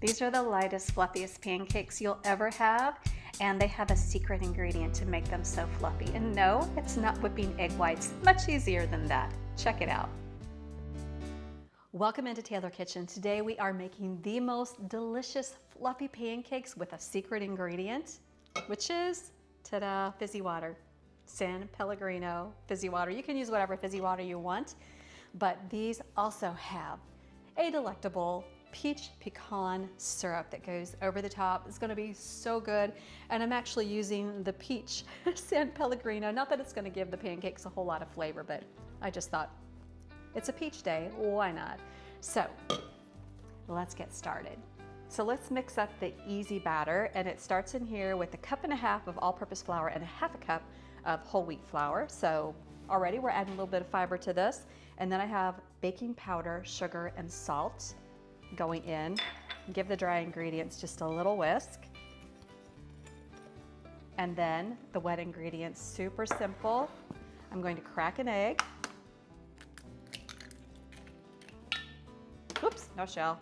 These are the lightest, fluffiest pancakes you'll ever have, and they have a secret ingredient to make them so fluffy. And no, it's not whipping egg whites. Much easier than that. Check it out. Welcome into Taylor Kitchen. Today we are making the most delicious fluffy pancakes with a secret ingredient, which is, ta-da, fizzy water. San Pellegrino fizzy water. You can use whatever fizzy water you want, but these also have a delectable peach pecan syrup that goes over the top. It's gonna be so good. And I'm actually using the peach San Pellegrino. Not that it's gonna give the pancakes a whole lot of flavor, but I just thought it's a peach day, why not? So let's get started. So let's mix up the easy batter, and it starts in here with 1.5 cups of all-purpose flour and 1/2 cup of whole wheat flour. So already we're adding a little bit of fiber to this. And then I have baking powder, sugar, and salt going in. Give the dry ingredients just a little whisk. And then the wet ingredients, super simple. I'm going to crack an egg. Oops, no shell.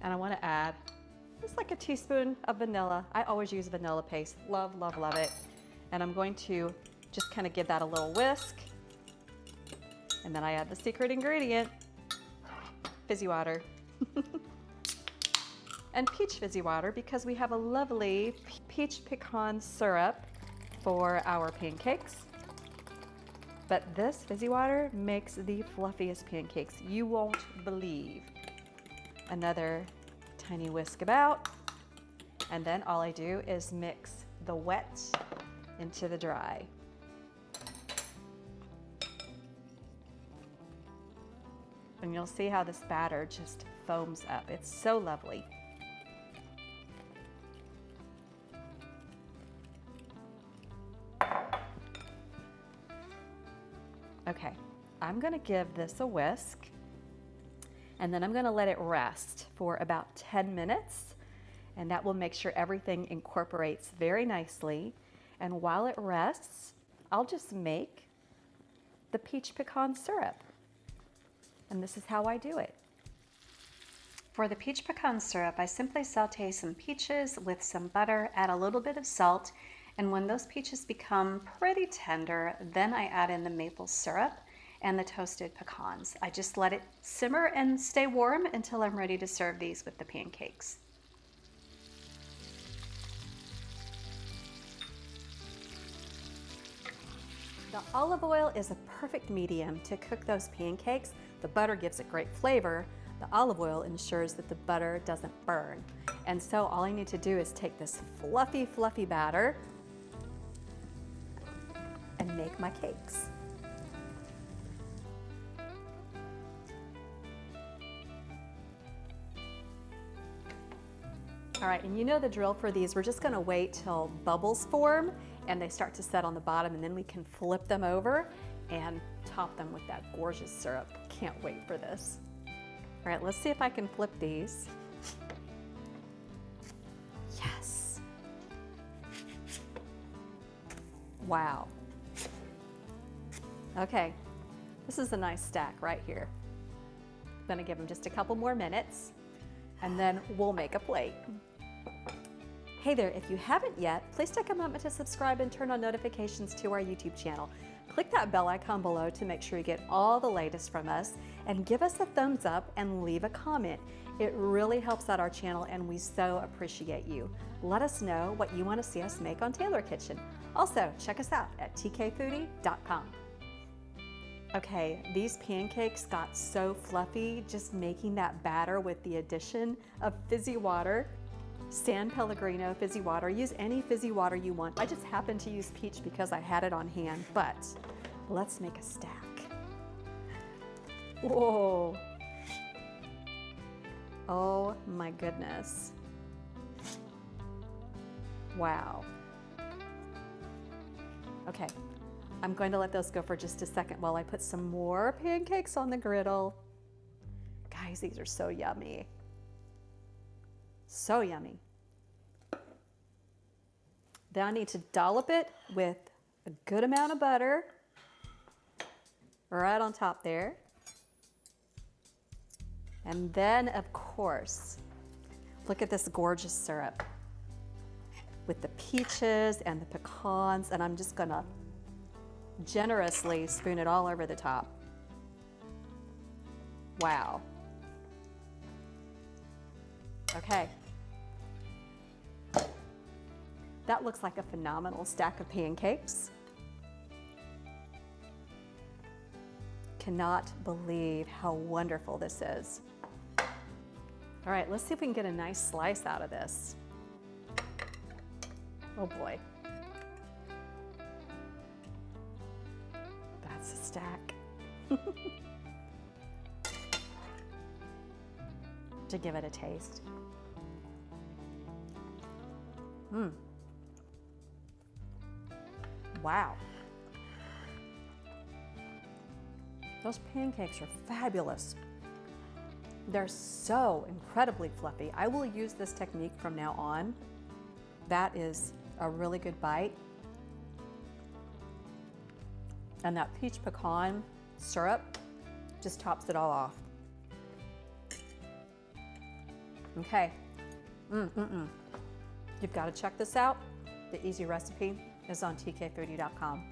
And I want to add just like a teaspoon of vanilla. I always use vanilla paste. Love, love, love it. And I'm going to just kind of give that a little whisk. And then I add the secret ingredient, fizzy water. And peach fizzy water, because we have a lovely peach pecan syrup for our pancakes. But this fizzy water makes the fluffiest pancakes you won't believe. Another tiny whisk about, and then all I do is mix the wet into the dry. And you'll see how this batter just foams up. It's so lovely. Okay, I'm gonna give this a whisk, and then I'm gonna let it rest for about 10 minutes, and that will make sure everything incorporates very nicely. And while it rests, I'll just make the peach pecan syrup. And this is how I do it. For the peach pecan syrup, I simply saute some peaches with some butter, add a little bit of salt, and when those peaches become pretty tender, then I add in the maple syrup and the toasted pecans. I just let it simmer and stay warm until I'm ready to serve these with the pancakes. The olive oil is a perfect medium to cook those pancakes. The butter gives it great flavor. The olive oil ensures that the butter doesn't burn. And so all I need to do is take this fluffy, fluffy batter and make my cakes. All right, and you know the drill for these. We're just gonna wait till bubbles form and they start to set on the bottom, and then we can flip them over and top them with that gorgeous syrup. Can't wait for this. All right, let's see if I can flip these. Yes. Wow. Okay, this is a nice stack right here. I'm gonna give them just a couple more minutes, and then we'll make a plate. Hey there, if you haven't yet, please take a moment to subscribe and turn on notifications to our YouTube channel. Click that bell icon below to make sure you get all the latest from us, and give us a thumbs up and leave a comment. It really helps out our channel, and we so appreciate you. Let us know what you want to see us make on Taylor Kitchen. Also, check us out at tkfoodie.com. Okay, these pancakes got so fluffy just making that batter with the addition of fizzy water. San Pellegrino fizzy water. Use any fizzy water you want. I just happened to use peach because I had it on hand, but let's make a stack. Whoa. Oh my goodness. Wow. Okay, I'm going to let those go for just a second while I put some more pancakes on the griddle. Guys, these are so yummy. So yummy. Then I need to dollop it with a good amount of butter right on top there. And then, of course, look at this gorgeous syrup with the peaches and the pecans, and I'm just gonna generously spoon it all over the top. Wow. Okay. That looks like a phenomenal stack of pancakes. Cannot believe how wonderful this is. All right, let's see if we can get a nice slice out of this. Oh boy. That's a stack. To give it a taste. Wow. Those pancakes are fabulous. They're so incredibly fluffy. I will use this technique from now on. That is a really good bite. And that peach pecan syrup just tops it all off. Okay. You've got to check this out. The easy recipe is on tkfoodie.com.